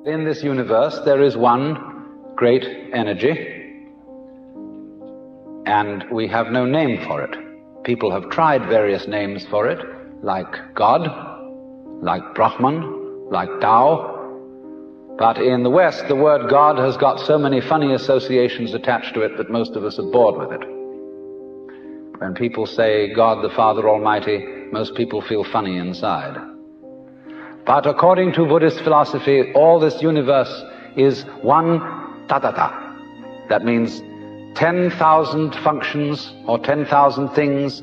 In this universe there is one great energy, and we have no name for it. People have tried various names for it, like God, like Brahman, like Tao. But in the West, the word God has got so many funny associations attached to it that most of us are bored with it. When people say God the Father Almighty, most people feel funny inside. But according to Buddhist philosophy, all this universe is one tatata. That means 10,000 functions or 10,000 things,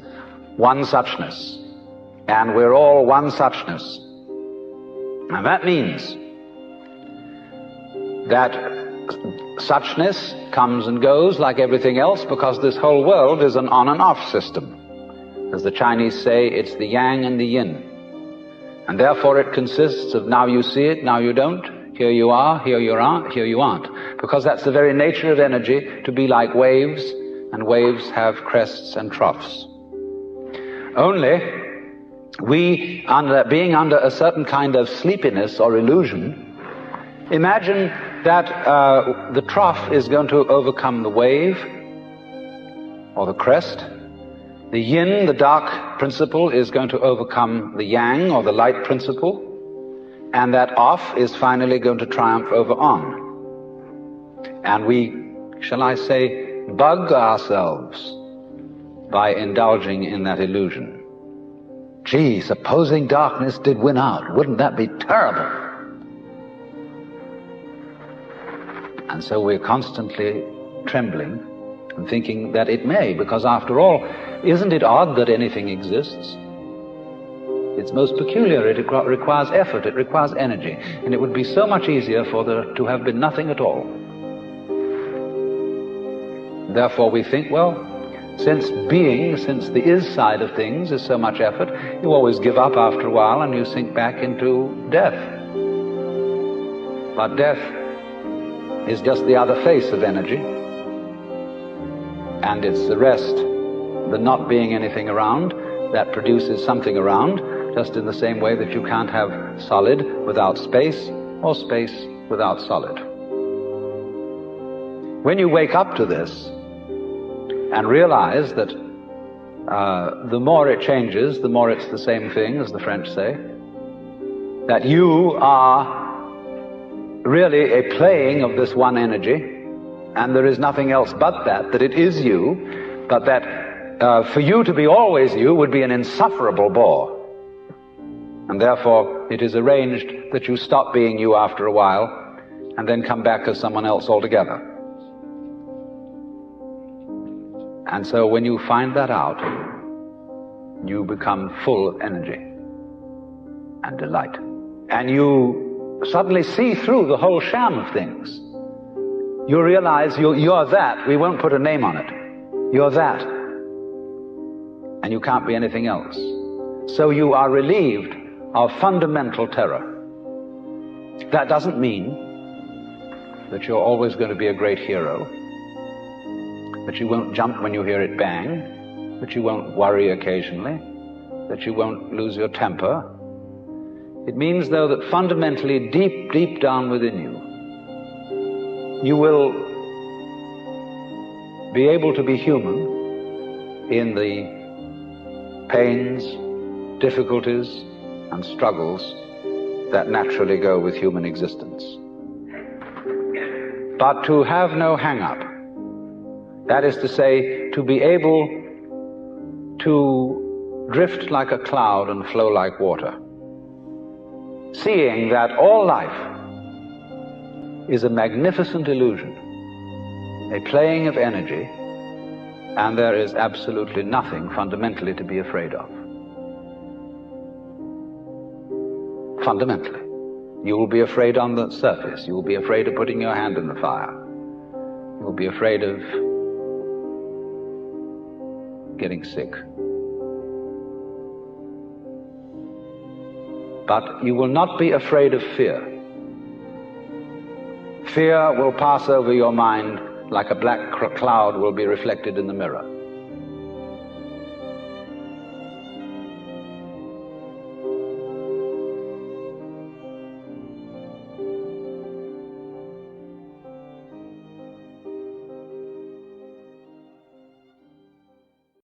one suchness. And we're all one suchness. And that means that suchness comes and goes like everything else, because this whole world is an on and off system. As the Chinese say, it's the yang and the yin. And therefore it consists of now you see it, now you don't, here you are, here you aren't, here you aren't. Because that's the very nature of energy, to be like waves, and waves have crests and troughs. Only we, being under a certain kind of sleepiness or illusion, imagine that the trough is going to overcome the wave or the crest. The yin, the dark principle, is going to overcome the yang or the light principle, and that off is finally going to triumph over on. And we, shall I say, bug ourselves by indulging in that illusion. Gee, supposing darkness did win out, wouldn't that be terrible? And so we're constantly trembling and thinking that it may, because after all, isn't it odd that anything exists? It's most peculiar. It requires effort, it requires energy, and it would be so much easier for there to have been nothing at all. Therefore we think, well, since the is side of things is so much effort, you always give up after a while and you sink back into death. But death is just the other face of energy, and it's the rest, the not being anything around, that produces something around, just in the same way that you can't have solid without space, or space without solid. When you wake up to this and realize that the more it changes, the more it's the same thing, as the French say, that you are really a playing of this one energy, and there is nothing else but that it is you, but that for you to be always you would be an insufferable bore. And therefore it is arranged that you stop being you after a while and then come back as someone else altogether. And so when you find that out, you become full of energy and delight. And you suddenly see through the whole sham of things. You realize you're that. We won't put a name on it. You're that. And you can't be anything else. So you are relieved of fundamental terror. That doesn't mean that you're always going to be a great hero, that you won't jump when you hear it bang, that you won't worry occasionally, that you won't lose your temper. It means, though, that fundamentally, deep, deep down within you, you will be able to be human in the pains, difficulties, and struggles that naturally go with human existence. But to have no hang-up, that is to say, to be able to drift like a cloud and flow like water, seeing that all life is a magnificent illusion, a playing of energy, and there is absolutely nothing fundamentally to be afraid of. Fundamentally. You will be afraid on the surface. You will be afraid of putting your hand in the fire. You will be afraid of getting sick. But you will not be afraid of fear. Fear will pass over your mind like a black cloud will be reflected in the mirror.